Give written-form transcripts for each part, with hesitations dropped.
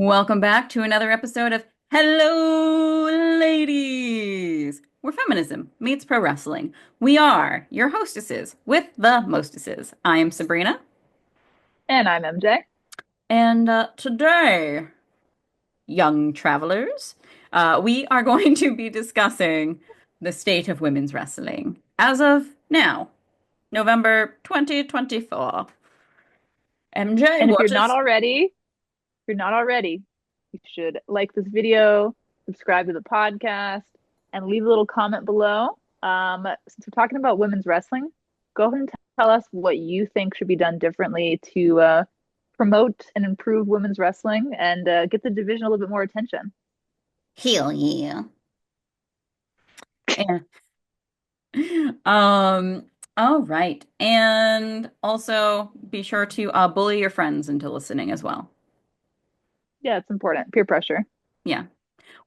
Welcome back to another episode of Hello, Ladies, where feminism meets pro wrestling. We are your hostesses with the mostesses. I am Sabrina, And I'm MJ. and today, young travelers, we are going to be discussing the state of women's wrestling as of now, November 2024. MJ, And if what you're not is already, if you're not already, you should like this video, subscribe to the podcast, and leave a little comment below. Since we're talking about women's wrestling, go ahead and tell us what you think should be done differently to promote and improve women's wrestling and get the division a little bit more attention. hell yeah? Um, all right. And also be sure to bully your friends into listening as well. Yeah, it's important. Peer pressure. Yeah.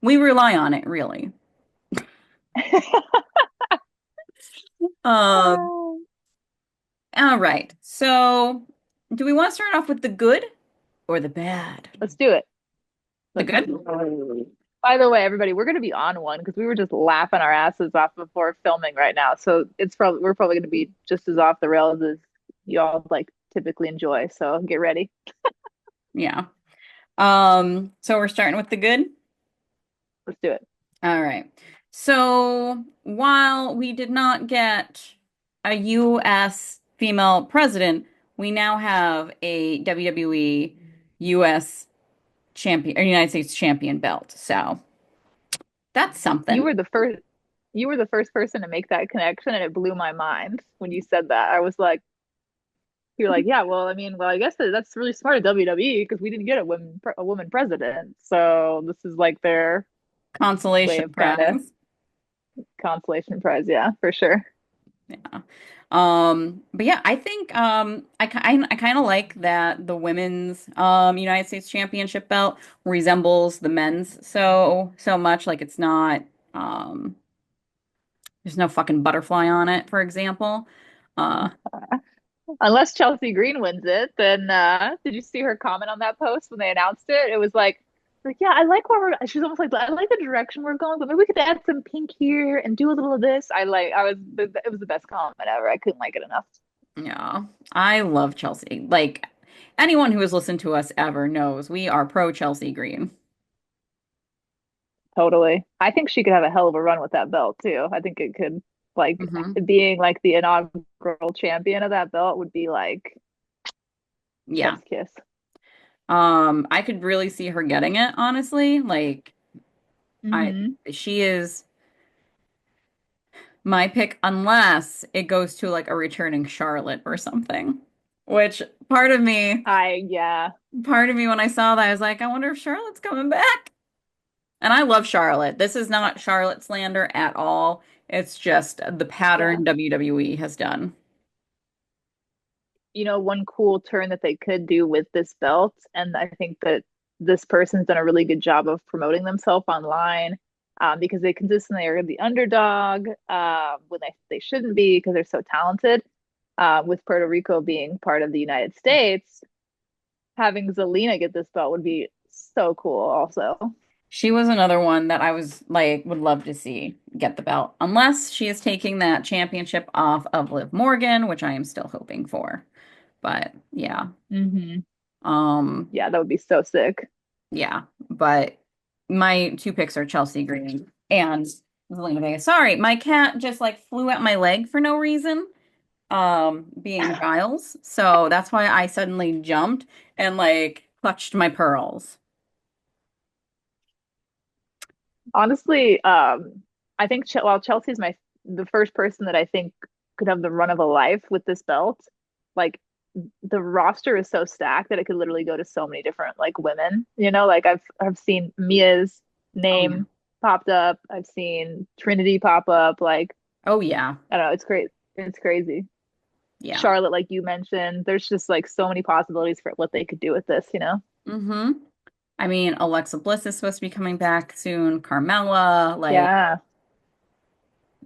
We rely on it, really. Um, all right. So, do we want to start off with the good or the bad? Let's do it. The Let's. good? By the way, everybody, we're going to be on one because we were just laughing our asses off before filming right now. So it's probably we're probably going to be just as off the rails as y'all like typically enjoy. So get ready. Yeah. So we're starting with the good. Let's do it. All right. So, while we did not get a US female president, we now have a WWE US champion or United States champion belt. So that's You something. were the first. You were the first person to make that connection, and it blew my mind when you said that. I was like, "You're like, yeah, well, I mean, well, I guess that's really smart of WWE because we didn't get a woman president, so this is like their way Consolation of kind of prize. consolation prize, yeah, for sure." Yeah. But yeah, I think I kind of like that the women's United States Championship belt resembles the men's so much. Like it's not um there's no fucking butterfly on it, for example. Uh Unless Chelsea Green wins it, then did you see her comment on that post when they announced it? It was like, yeah, I like where we're. She's almost like, I like the direction we're going, but maybe we could add some pink here and do a little of this. It was the best comment ever. I couldn't like it enough. yeah. I love Chelsea. Like anyone who has listened to us ever knows we are pro Chelsea Green. Totally. I think she could have a hell of a run with that belt too. I think it could like Hmm. being like the inaugural champion of that belt would be like Yeah. chef's kiss. I could really see her getting it, honestly. Like I Hmm. she is my pick unless it goes to like a returning Charlotte or something. Which Yeah. part of me when I saw that I was like, I wonder if Charlotte's coming back. And I love Charlotte. This is not Charlotte slander at all. It's just the Yeah. pattern WWE has done. One cool turn that they could do with this belt, and I think that this person's done a really good job of promoting themselves online, because they consistently are the underdog when they shouldn't be because they're so talented. With Puerto Rico being part of the United States, having Zelina get this belt would be so cool, also. She was another one that I was like, would love to see get the belt, unless she is taking that championship off of Liv Morgan, which I am still hoping for. But yeah, Hmm. um, Yeah, that would be so sick. yeah. But my two picks are Chelsea Green and Zelina Vega. Sorry, my cat just like flew at my leg for no reason, being Giles. So that's why I suddenly jumped and like clutched my pearls. Honestly, I think while Chelsea's my the first person that I think could have the run of a life with this belt, like the roster is so stacked that it could literally go to so many different like women. Like I've seen Mia's Oh yeah. name popped up. I've seen Trinity pop up. Like Oh yeah. I don't know, it's great. It's crazy. Yeah. Charlotte, like you mentioned, there's just like so many possibilities for what they could do with this. Mm-hmm. I mean, Alexa Bliss is supposed to be coming back soon. Carmella, like Yeah.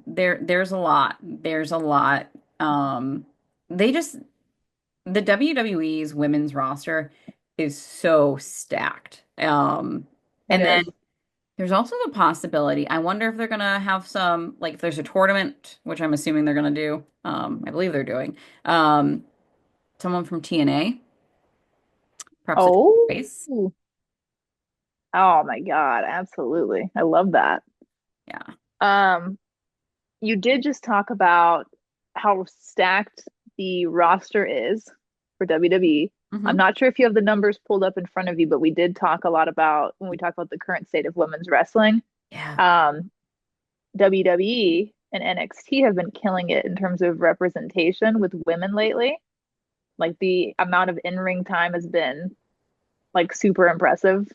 there's a lot. There's a lot. They just the WWE's women's roster is so stacked. Um, It and then is. there's also the possibility, I wonder if they're gonna have some, like if there's a tournament, which I'm assuming they're gonna do, I believe they're doing, um, someone from TNA, perhaps a Oh, race. oh my God, absolutely. I love that. Yeah. Um, you did just talk about how stacked the roster is for WWE. I'm Hmm. not sure if you have the numbers pulled up in front of you, but we did talk a lot about when we talk about the current state of women's wrestling. Yeah. Um, WWE and NXT have been killing it in terms of representation with women lately. Like the amount of in-ring time has been like super impressive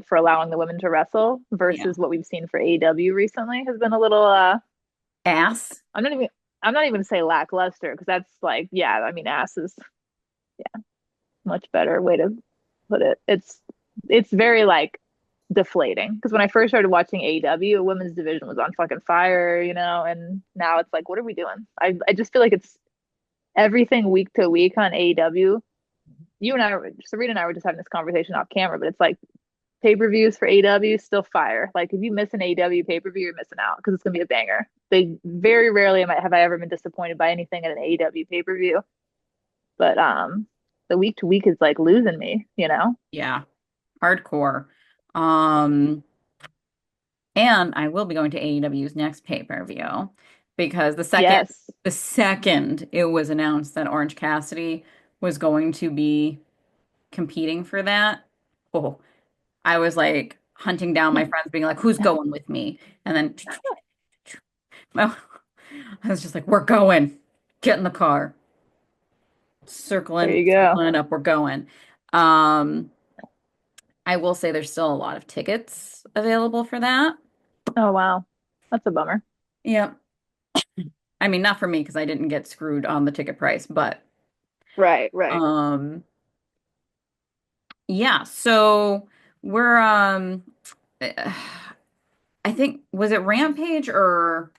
for allowing the women to wrestle Yeah. versus what we've seen for AEW recently has been a little Ass. I'm not even I'm not even gonna say lackluster because that's like yeah, I mean ass is much better way to put it. It's very like deflating because when I first started watching AEW, a women's division was on fucking fire, and now it's like, what are we doing? I just feel like it's everything week to week on AEW. You and I, Sabrina and I were just having this conversation off camera, but it's like pay-per-views for AEW still fire. Like if you miss an AEW pay-per-view, you're missing out because it's gonna be a banger. They very rarely have I ever been disappointed by anything at an AEW pay-per-view. But the week to week is like losing me. Yeah. Hardcore. Um, and I will be going to AEW's next pay-per-view because Yes. the second it was announced that Orange Cassidy was going to be competing for that, oh, I was like hunting down my friends, being like, "Who's going with me?" And then well, I was just like, "We're going. Get in the car. There Circling, you go. circling it up. We're going." Um, I will say there's still a lot of tickets available for that. Oh wow. That's a bummer. Yeah. I mean, not for me because I didn't get screwed on the ticket price, but Right, right. um yeah, so we're I think was it Rampage or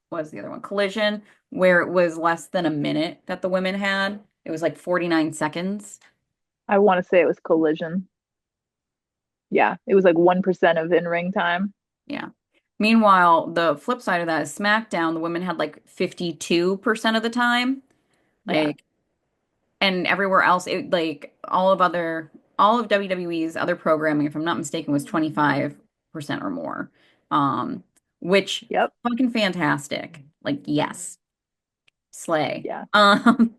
what was the other one? Collision, where it was less than a minute that the women had. It was like 49 seconds. I want to say it was Collision. Yeah, it was like 1% of in-ring time. Yeah. Meanwhile, the flip side of that is SmackDown, the women had like 52% of the time. Yeah. Like, and everywhere else, it like all of WWE's other programming, if I'm not mistaken, was 25% or more. Um, which Yep. fucking fantastic. Like, yes, slay. Yeah. I'd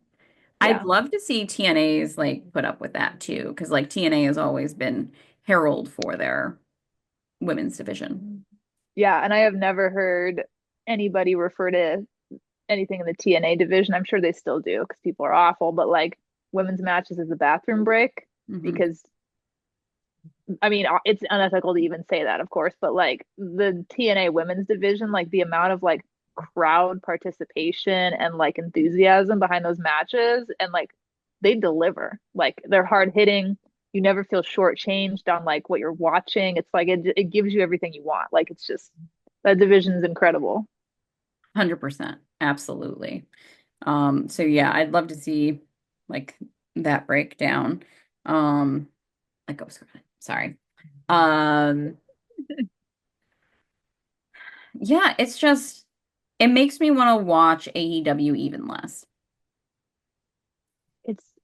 Yeah. love to see TNA's like put up with that too, because like TNA has always been heralded for their women's division. Yeah, and I have never heard anybody refer to anything in the TNA division. I'm sure they still do because people are awful, but like women's matches is a bathroom break Hmm. because I mean it's unethical to even say that, of course, but like the TNA women's division, like the amount of like crowd participation and like enthusiasm behind those matches and like they deliver. Like they're hard hitting. You never feel shortchanged on like what you're watching. It's like it gives you everything you want. Like it's just that division is incredible. 100%. Absolutely. So yeah, I'd love to see like that breakdown. Like I was sorry. Um, yeah, it's just it makes me want to watch AEW even less.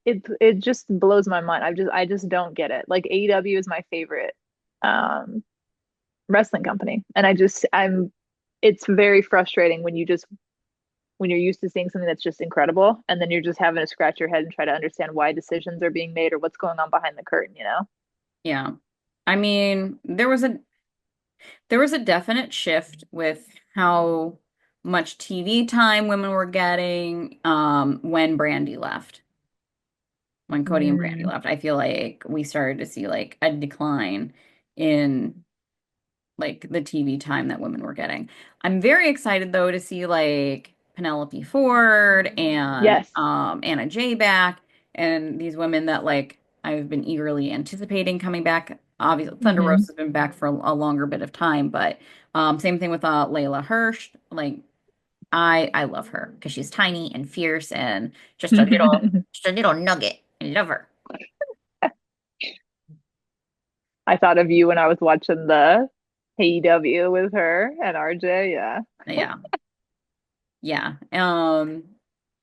It just blows my mind. I just don't get it. Like AEW is my favorite um wrestling company. And I'm it's very frustrating when you're used to seeing something that's just incredible and then you're just having to scratch your head and try to understand why decisions are being made or what's going on behind the curtain. Yeah. I mean, there was a definite shift with how much TV time women were getting when Brandy left. When Cody and Brandy Mm, left, I feel like we started to see like a decline in like the TV time that women were getting. I'm very excited though to see like Penelope Ford and yes. Anna Jay back and these women that like I've been eagerly anticipating coming back. Obviously, Thunder Rose Hmm. has been back for a longer bit of time, but same thing with Layla Hirsch. Like I love her because she's tiny and fierce and just a little nugget. I love her. I thought of you when I was watching the AEW with her and RJ. Yeah. Yeah. Yeah.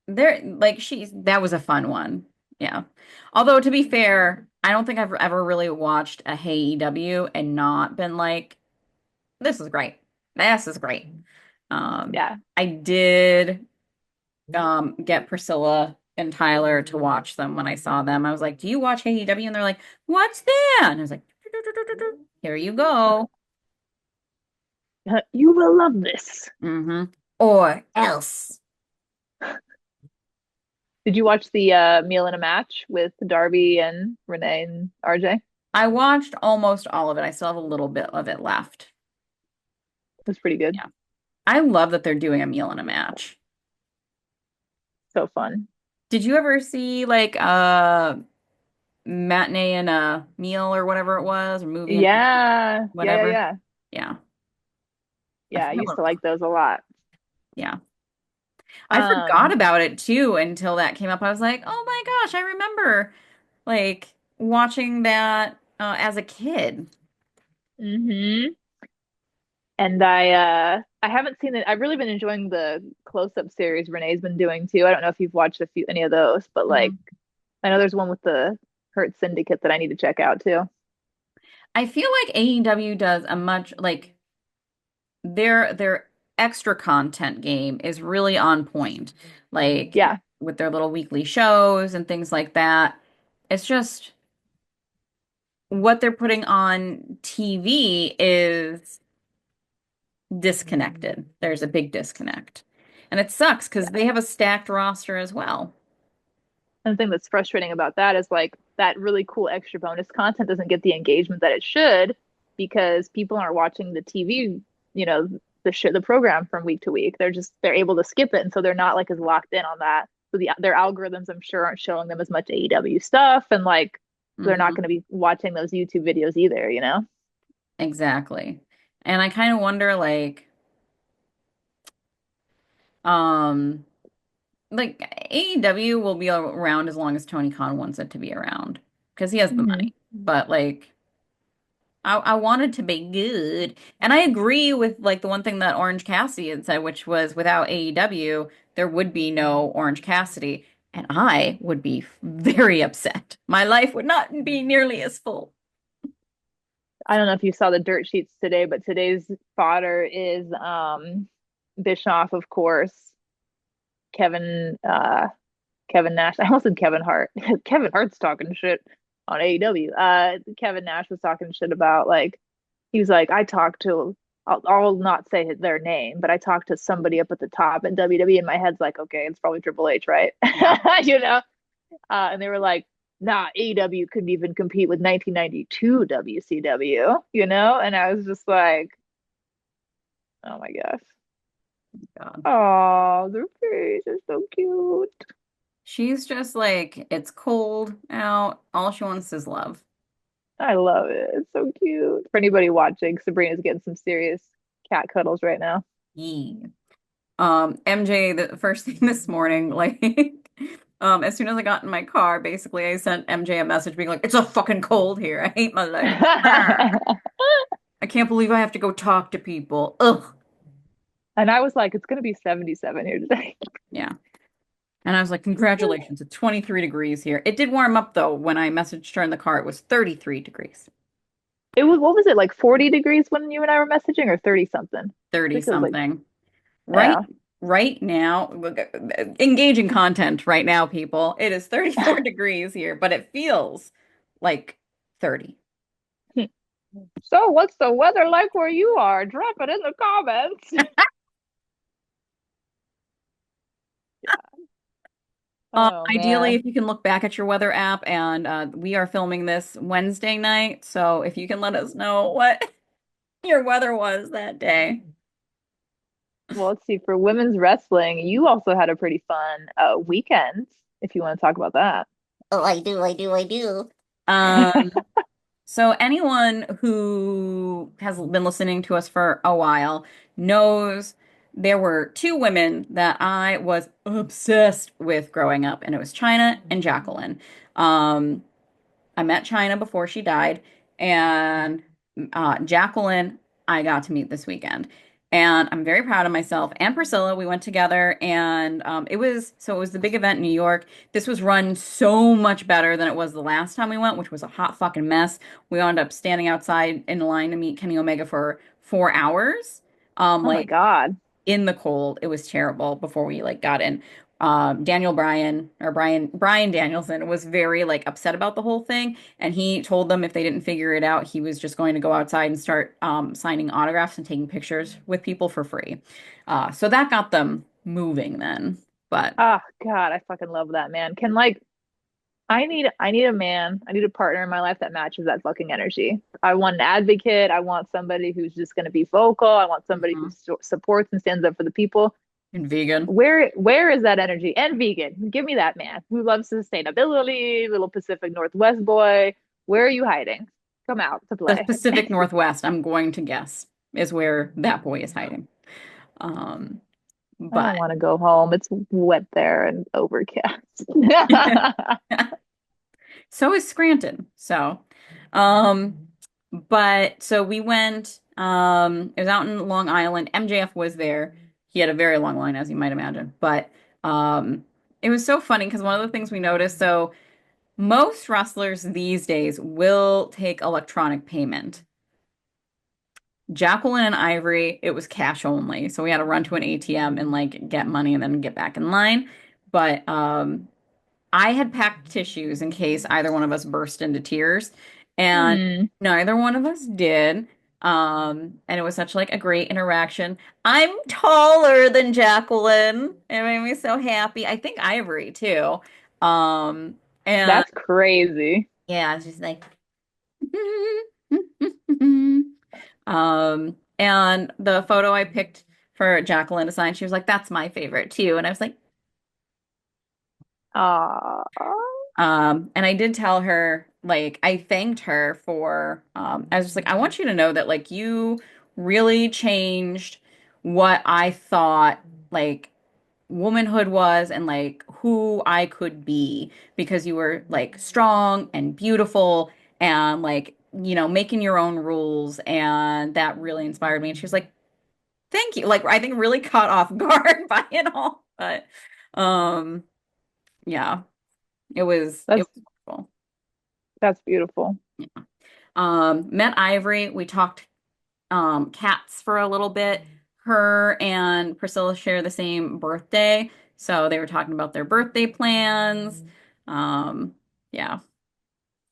There like she's that was a fun one. Yeah. Although to be fair, I don't think I've ever really watched a Hey EW and not been like, this is great. This is great. Yeah. I did get Priscilla and Tyler to watch them when I saw them. I was like, "Do you watch Hey EW?" And they're like, "What's that?" And I was like, "Here you go." You will love this. Hmm. Or else. Did you watch the Meal in a Match with Darby and Renee and RJ? It I watched almost all of it. I still have a little bit of it left. was pretty good. Yeah. I love that they're doing a meal and a match. So fun. Did you ever see like matinee and a meal or whatever it was, or movie and Yeah. Yeah, yeah, whatever? yeah. Yeah. I Yeah, I forgot used what to it was like called. those a lot. Yeah. I forgot Um, about it too until that came up. I was like, "Oh my gosh, I remember like watching that as a kid." hmm And I haven't seen it. I've really been enjoying the close-up series Renee's been doing too. I don't know if you've watched any of those, but like Mm. I know there's one with the Hurt Syndicate that I need to check out too. I feel like AEW does a much like their extra content game is really on point. Like Yeah. with their little weekly shows and things like that. It's just what they're putting on TV is disconnected. There's a big disconnect. And it sucks because they have a stacked roster as well. And the thing that's frustrating about that is like that really cool extra bonus content doesn't get the engagement that it should because people aren't watching the TV, you know, the program from week to week. They're able to skip it, and so they're not like as locked in on that. So their algorithms, I'm sure, aren't showing them as much AEW stuff, and like they're not Hmm. going to be watching those YouTube videos either. You know? Exactly. And I kind of wonder um like AEW will be around as long as Tony Khan wants it to be around because he has the hmm money. But like I wanted to be good. And I agree with like the one thing that Orange Cassidy had said, which was without AEW, there would be no Orange Cassidy. And I would be very upset. My life would not be nearly as full. I don't know if you saw the dirt sheets today, but today's fodder is Bischoff, of course, Kevin Kevin Nash. I almost said Kevin Hart. Kevin Hart's talking shit on AEW. Kevin Nash was talking shit about like he was like, I talked to I'll not say their name, but I talked to somebody up at the top at WWE, and my head's like, okay, it's probably Triple H, right? Yeah. you know? And they were like, nah, AEW couldn't even compete with 1992 WCW, you know? And I was just like, oh my gosh. God. Oh, their face is so cute. She's just like, it's cold out. All she wants is love. I love it. It's so cute. For anybody watching, Sabrina's getting some serious cat cuddles right now. Yee. MJ, the first thing this morning, like, as soon as I got in my car, basically, I sent MJ a message being like, it's so fucking cold here. I hate my life. Arr. I can't believe I have to go talk to people. Ugh. And I was like, it's gonna be 77 here today. Yeah. And I was like, congratulations, it's 23 degrees here. It did warm up though. When I messaged her in the car, it was 33 degrees, It was what was it, like 40 degrees when you and I were messaging, or 30 something? I 30 think it was like, something. Right, yeah. right now, look, engaging content right now, people. It is 34 degrees here, but it feels like 30. So what's the weather like where you are? Drop it in the comments. Oh Ideally, man. if you can look back at your weather app, and we are filming this Wednesday night, so if you can let us know what your weather was that day. Well, let's see. For women's wrestling, you also had a pretty fun weekend, if you want to talk about that. Oh, I do, I do, I do. Um, so anyone who has been listening to us for a while knows there were two women that I was obsessed with growing up, and it was China and Jacqueline. Um, I met China before she died, And Jacqueline, I got to meet this weekend. And I'm very proud of myself. And Priscilla, we went together, and it was the big event in New York. This was run so much better than it was the last time we went, which was a hot fucking mess. We wound up standing outside in line to meet Kenny Omega for 4 hours. Oh my Like God. in the cold. It was terrible before we like got in. Daniel Bryan or Brian Danielson was very like upset about the whole thing, and he told them if they didn't figure it out, he was just going to go outside and start signing autographs and taking pictures with people for free. So that got them moving then. But Oh God, I fucking love that man. Can like I need a man, I need a partner in my life that matches that fucking energy. I want an advocate. I want somebody who's just going to be vocal. I want somebody who Mhm. supports and stands up for the people. And vegan. Where is that energy? And vegan. Give me that man who loves sustainability, little Pacific Northwest boy. Where are you hiding? Come out to The play. Pacific Northwest, I'm going to guess, is where that boy is hiding. Um, I don't but want to go home. It's wet there and overcast. so is Scranton. Um, but so we went, it was out in Long Island. MJF was there. He had a very long line, as you might imagine. But it was so funny because one of the things we noticed, so most wrestlers these days will take electronic payment. Jacqueline and Ivory, it was cash only. So we had to run to an ATM and like get money and then get back in line. But I had packed tissues in case either one of us burst into tears, and Hmm, neither one of us did. And it was such like a great interaction. I'm taller than Jacqueline. It made me so happy. I think Ivory too. And that's crazy. yeah, she's like, and the photo I picked for Jacqueline to sign, she was like, "That's my favorite too." And I was like, Ah, And I did tell her, like, I thanked her for, I was just like, I want you to know that, like, you really changed what I thought, like, womanhood was and, like, who I could be because you were, like, strong and beautiful and, like, making your own rules. And that really inspired me. And she was like, thank you. Like, I think really caught off guard by it all. But, um, yeah, it that's was wonderful. that's beautiful. Met Ivory. We talked cats for a little bit. Her and Priscilla share the same birthday, so they were talking about their birthday plans. Um, yeah.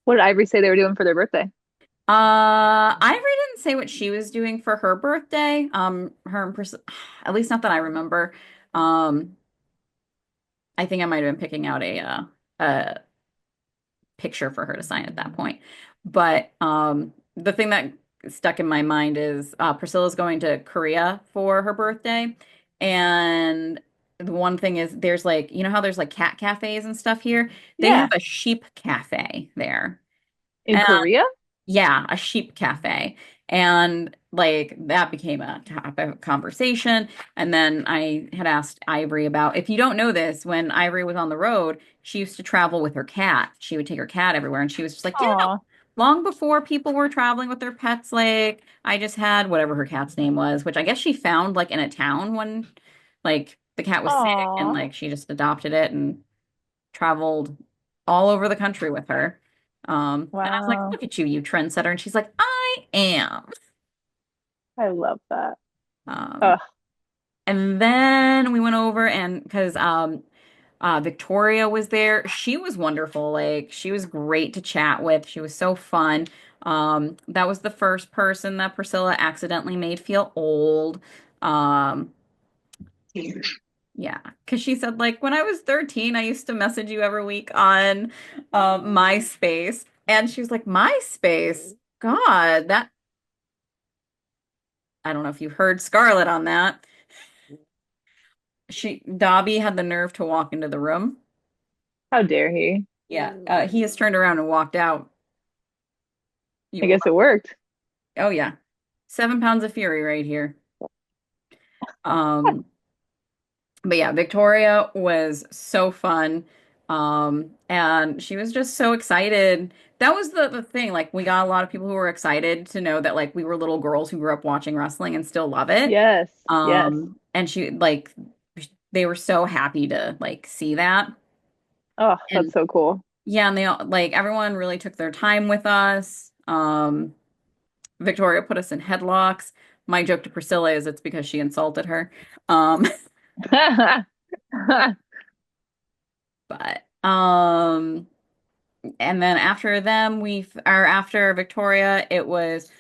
What did Ivory say they were doing for their birthday? Ivory didn't say what she was doing for her birthday. Her and at least not that I remember. Um, I think I might have been picking out a picture for her to sign at that point. But the thing that stuck in my mind is Priscilla's going to Korea for her birthday. And the one thing is there's like, you know how there's like cat cafes and stuff here? They have Yeah, a sheep cafe there. in Korea? Yeah, a sheep cafe. And like that became a topic of conversation. And then I had asked Ivory about if you don't know this, when Ivory was on the road, she used to travel with her cat. She would take her cat everywhere. And she was just like, yeah, no, Oh, long before people were traveling with their pets, like I just had whatever her cat's name was, which I guess she found like in a town when like the cat was sick and oh, like she just adopted it and traveled all over the country with her. And I was like, wow. look at you, you trendsetter. And she's like, I am. I love that. Um, Ugh. and then we went over and because Victoria was there. She was wonderful. Like she was great to chat with. She was so fun. That was the first person that Priscilla accidentally made feel old. Um, Yeah, because she said, like, when I was 13, I used to message you every week on MySpace. And she was like, MySpace? God, that, I don't know if you heard Scarlett on that. Dobby had the nerve to walk into the room. How dare he? Yeah, he has turned around and walked out. You I will guess it worked. Oh, yeah. 7 pounds of fury right here. Um, But yeah, Victoria was so fun. And she was just so excited that was the thing. Like we got a lot of people who were excited to know that like we were little girls who grew up watching wrestling and still love it. Yes, yes. And she like they were so happy to like see that. Oh, that's And so cool. yeah, and they all like everyone really took their time with us. Victoria put us in headlocks. My joke to Priscilla is it's because she insulted her. Um, but and then after them, or after Victoria, it was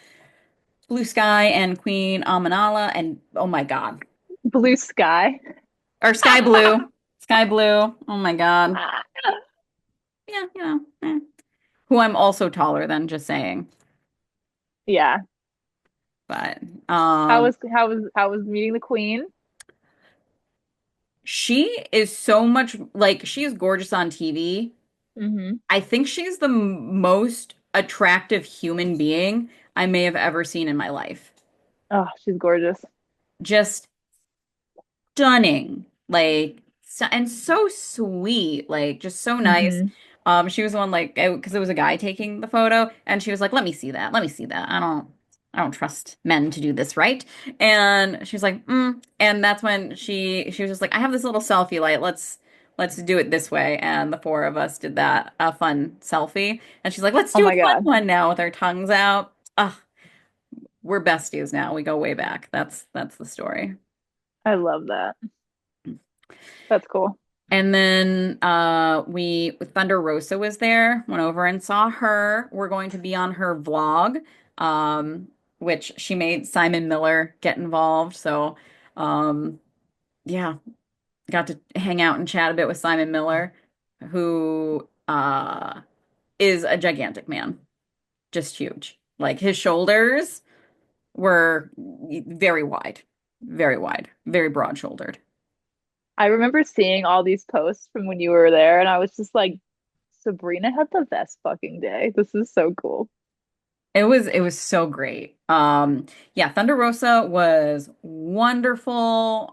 Blue Sky and Queen Amanala, and oh my God, Blue sky. or Sky Blue, Sky Blue. Oh my God, yeah, who I'm also taller than, just saying. Yeah. But How was meeting the queen? she is so much like she is gorgeous on TV. Hmm. I think she's the most attractive human being I may have ever seen in my life. Oh, she's gorgeous. Just stunning, like and so sweet, like just so nice. Hmm. She was the one like because it was a guy taking the photo, and she was like, "Let me see that. Let me see that. I don't trust men to do this, right?" And she was like, mm. And that's when she was just like, "I have this little selfie light. Let's do it this way." And the four of us did that a fun selfie, and she's like, "Let's Oh do a my fun God. one now with our tongues out." Ah, we're besties now. We go way back. That's the story. I love that. That's cool. And then we Thunder Rosa was there, went over and saw her. We're going to be on her vlog, which she made Simon Miller get involved. So um yeah, got to hang out and chat a bit with Simon Miller, who is a gigantic man, just huge. Like his shoulders were very wide, very broad-shouldered. I remember seeing all these posts from when you were there, and I was just like, Sabrina had the best fucking day. This is so cool. It was so great. Yeah, Thunder Rosa was wonderful.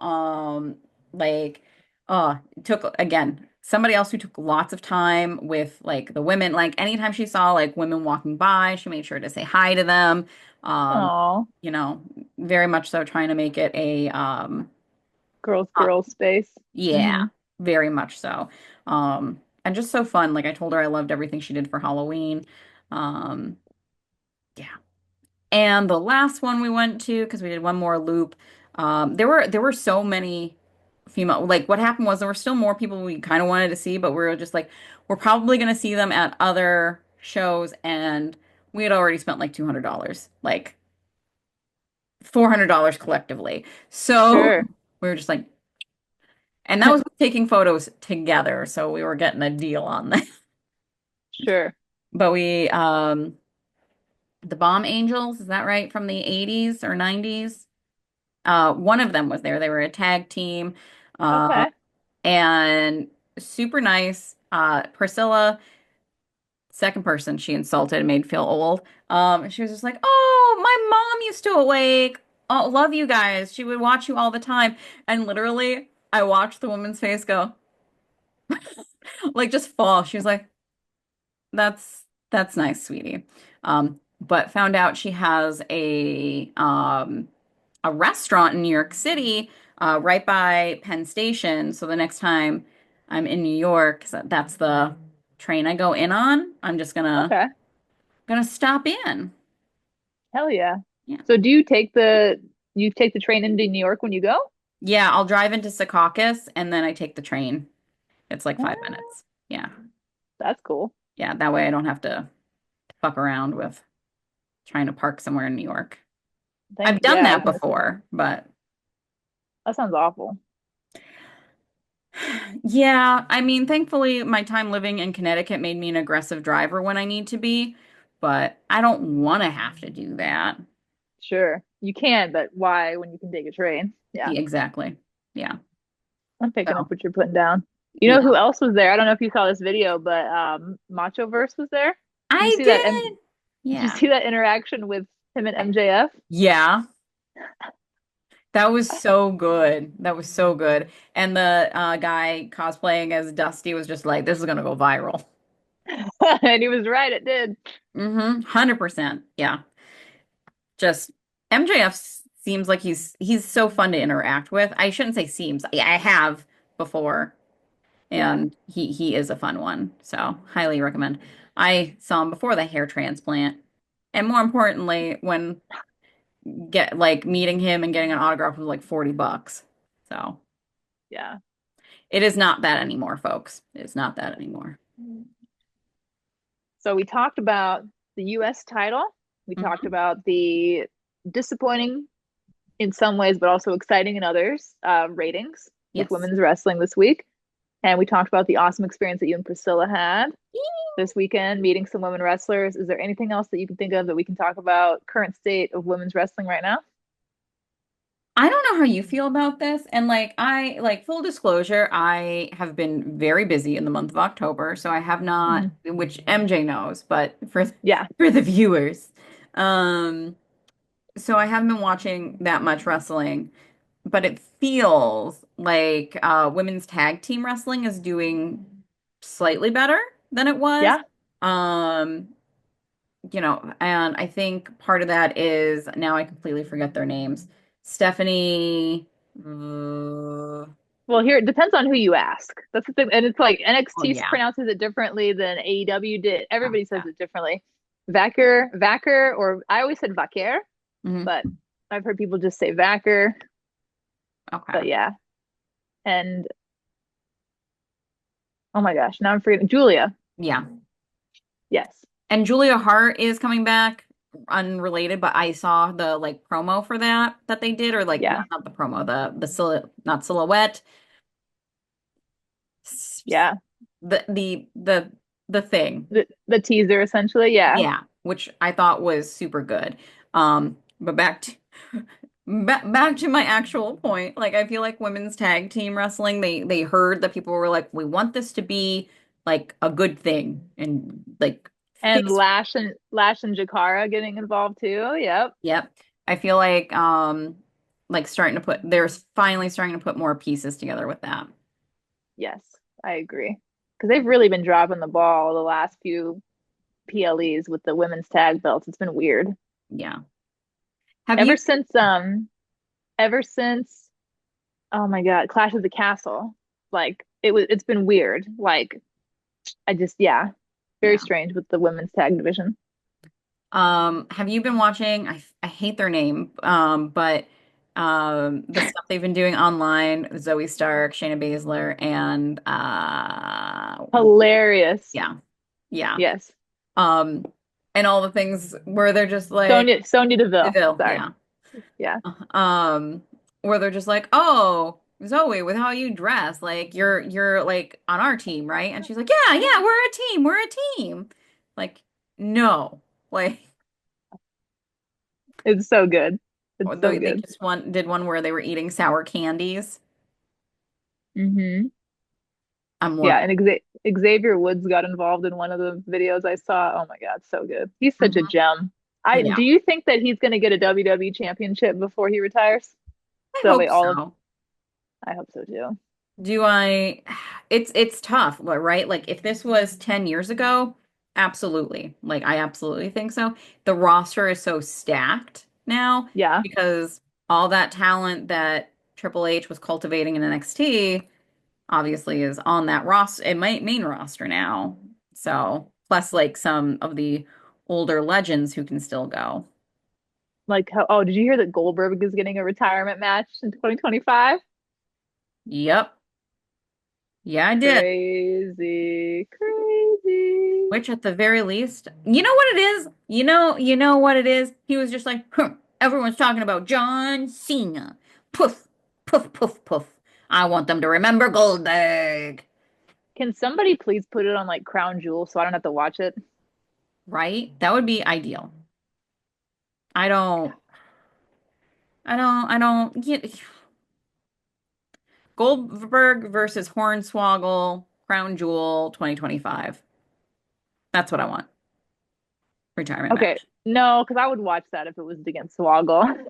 Like it took again somebody else who took lots of time with like the women. Like anytime she saw like women walking by, she made sure to say hi to them. Um, Oh, you know, very much so trying to make it a uh, girls space. yeah, Hmm. very much so. And just so fun. Like I told her I loved everything she did for Halloween. Um, yeah. And the last one we went to, because we did one more loop, there were so many female. Like what happened was there were still more people we kind of wanted to see, but we were just like, we're probably gonna see them at other shows, and we had already spent like $200, like $400 collectively. So Sure, we were just like, and that was with taking photos together, so we were getting a deal on that. sure. But the Bomb Angels, is that right, from the 80s or 90s? One of them was there. They were a tag team, uh, Okay. and super nice. Priscilla, second person she insulted and made feel old. She was just like, "Oh, my mom used to awake. Oh, love you guys. She would watch you all the time." And literally, I watched the woman's face go, like just fall. She was like, that's nice, sweetie." But found out she has a restaurant in New York City, right by Penn Station. So the next time I'm in New York, 'cause that's the train I go in on, I'm just Okay. gonna stop in. Hell yeah. Yeah. So do you take the train into New York when you go? Yeah, I'll drive into Secaucus and then I take the train. It's like 5 minutes. Yeah. That's cool. Yeah, that way I don't have to fuck around with trying to park somewhere in New York. I've done Yeah, I was that gonna say before, but that sounds awful. yeah, I mean, thankfully, my time living in Connecticut made me an aggressive driver when I need to be, but I don't want to have to do that. Sure. You can, but why when you can take a train? Yeah, Yeah, exactly. Yeah. I'm picking up So, what you're putting down. You know yeah. who else was there? I don't know if you saw this video, but Macho Verse was there. Did you I see that? And did. did you Yeah. see that interaction with him and MJF? Yeah. That was so good. That was so good. And the guy cosplaying as Dusty was just like, this is gonna go viral. And he was right, it did. Mm-hmm. 100%. Yeah. Just MJF seems like he's so fun to interact with. I shouldn't say seems. I have before, Yeah. and he is a fun one. So highly recommend. I saw him before the hair transplant, and more importantly, when get like meeting him and getting an autograph was like $40. So Yeah. it is not that anymore, folks. It is not that anymore. So we talked about the US title. We talked Mhm. about the disappointing in some ways, but also exciting in others ratings with Yes. women's wrestling this week. And we talked about the awesome experience that you and Priscilla had this weekend, meeting some women wrestlers. Is there anything else that you can think of that we can talk about current state of women's wrestling right now? I don't know how you feel about this. And like I like full disclosure, I have been very busy in the month of October, so I have not, Mhm. which MJ knows, but Yeah. for the viewers. Um, so I haven't been watching that much wrestling, but it feels like women's tag team wrestling is doing slightly better than it was. Yeah. Um, and I think part of that is now I completely forget their names. Stephanie, Well, here it depends on who you ask. That's the thing. And it's like oh NXT yeah, pronounces it differently than AEW did. yeah, Everybody says yeah. it differently. Vacker, or I always said Vaquer, Hmm. but I've heard people just say Vacker. Okay, But yeah. And oh my gosh, now I'm forgetting Julia. yeah. Yes. And Julia Hart is coming back, unrelated, but I saw the like promo for that they did, or like Yeah. not the promo, not silhouette, Yeah. the the the the thing. The teaser essentially. Yeah. Yeah, which I thought was super good. But back to my actual point. Like I feel like women's tag team wrestling, they heard that people were like, we want this to be like a good thing and like And face. Lash and Jakara getting involved too. Yep. Yep. I feel like they're finally starting to put more pieces together with that. Yes, I agree. Because they've really been dropping the ball the last few PLEs with the women's tag belts. It's been weird. Yeah. Have you Ever since ever since oh my God, Clash of the Castle. It's been weird. Like I just yeah, very yeah. strange with the women's tag division. Have you been watching? I hate their name, but the stuff they've been doing online, Zoe Stark, Shayna Baszler, and Hilarious. yeah, yeah, Yes. um, and all the things where they're just like Sonya Deville. Deville, Sorry. yeah, Yeah. um, where they're just like, oh, Zoe, with how you dress, like you're like on our team, right? And she's like, yeah, yeah, we're a team, like no, like. It's so good. Or It's so they good. just did one where they were eating sour candies. Hmm. I'm Yeah, more. and Xavier Woods got involved in one of the videos I saw. Oh my God, so good. He's such a Mhm. gem. I Yeah, do you think that he's going to get a WWE championship before he retires? I So that way hope all of so. I hope so too. Do I? It's tough, right? Like if this was 10 years ago, absolutely. Like I absolutely think so. The roster is so stacked now Yeah, because all that talent that Triple H was cultivating in NXT obviously is on that roster, main roster now. So plus like some of the older legends who can still go. like how oh, did you hear that Goldberg is getting a retirement match in 2025? Yep. Yeah, I did. Crazy, crazy. Which at the very least, you know what it is? You know what it is? He was just like, huh, everyone's talking about John Cena. Poof, poof, poof, poof. I want them to remember Goldberg. Can somebody please put it on like Crown Jewel so I don't have to watch it? Right? That would be ideal. I don't, I don't get Goldberg versus Hornswoggle, Crown Jewel 2025. That's what I want. Retirement Okay, match. no, because I would watch that if it was against Swoggle.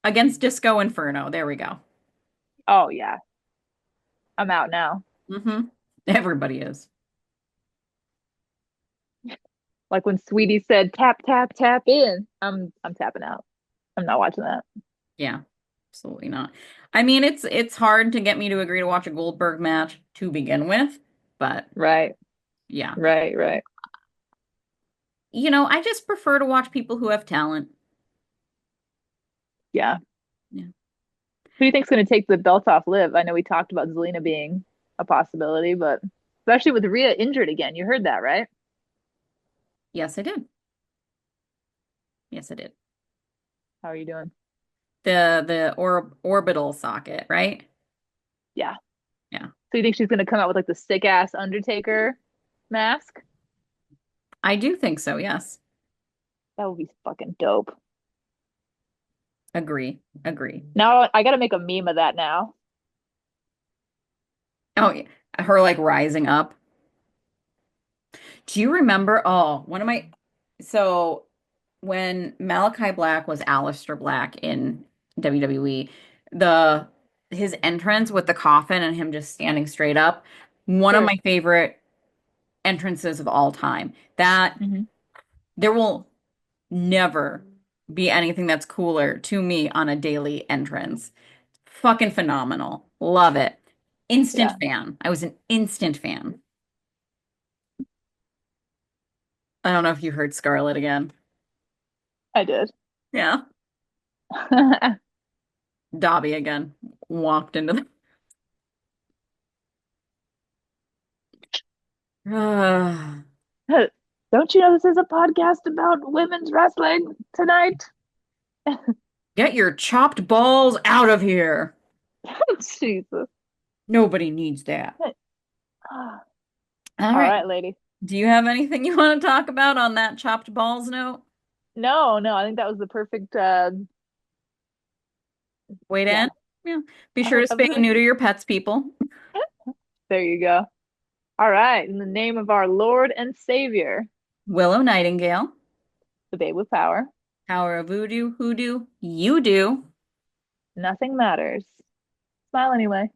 Against Disco Inferno. There we go. Oh yeah. I'm out now. Hmm. Everybody is. Like when Sweetie said tap tap tap in, I'm tapping out. I'm not watching that. Yeah, absolutely not. I mean, it's hard to get me to agree to watch a Goldberg match to begin with, but Right, yeah. right. I just prefer to watch people who have talent. Yeah. Yeah. Who do you think's going to take the belt off Liv? I know we talked about Zelina being a possibility, but especially with Rhea injured again. You heard that, right? Yes, I did. Yes, I did. How are you doing? The orbital socket, right? Yeah. Yeah. So you think she's going to come out with like the sick ass Undertaker mask? I do think so, yes. That would be fucking dope. Agree. Agree. Now I got to make a meme of that now. Oh, yeah. Her like rising up. Do you remember? Oh, one of my so when Malachi Black was Aleister Black in WWE, the his entrance with the coffin and him just standing straight up, one of Sure. my favorite entrances of all time. That Hmm. there will never be anything that's cooler to me on a daily entrance. Fucking phenomenal. Love it. Instant Yeah, fan. I was an instant fan. I don't know if you heard Scarlett again. I did. Yeah. Dobby again walked into the Don't you know this is a podcast about women's wrestling tonight? Get your chopped balls out of here. Jesus. Nobody needs that. All All right. right, lady. Do you have anything you want to talk about on that chopped balls note? No, I think that was the perfect Way to yeah. end? Yeah. Be sure to spay and neuter your pets, people. There you go. All right, in the name of our Lord and Savior, Willow Nightingale. the babe with power, Power of voodoo, hoodoo, you do. nothing matters. Smile anyway.